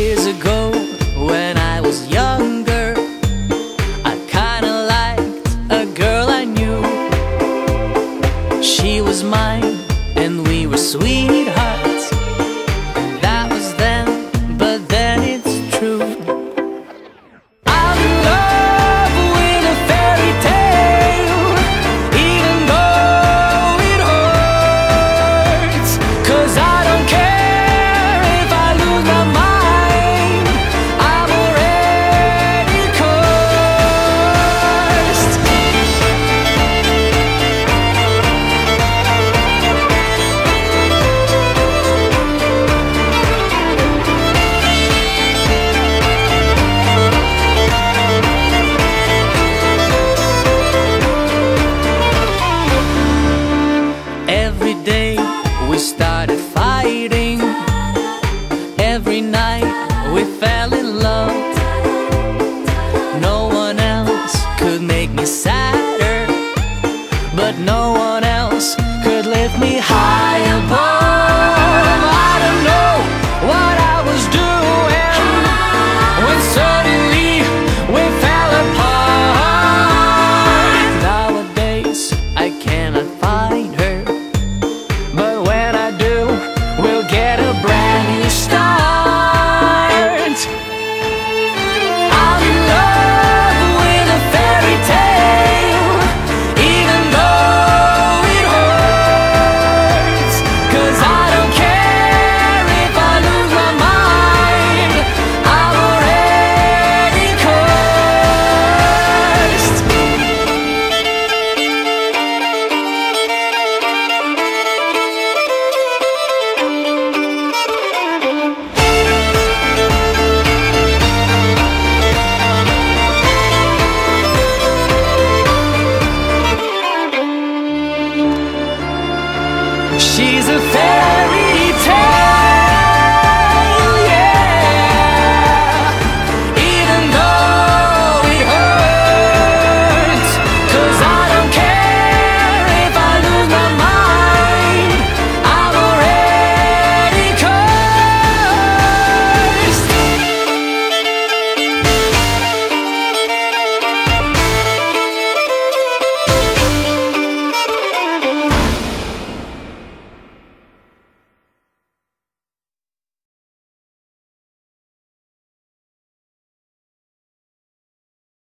Years ago, when I was younger, I kinda liked a girl I knew. She was mine, and we were sweethearts. That was then, but then it's true. I'm in love with a fairy tale, even though it hurts. 'Cause I don't care if I lose my mind, I'm already cursed. Every day we started fighting. Every night we fell in love. No one else could make me sadder, but no one else could lift me high above.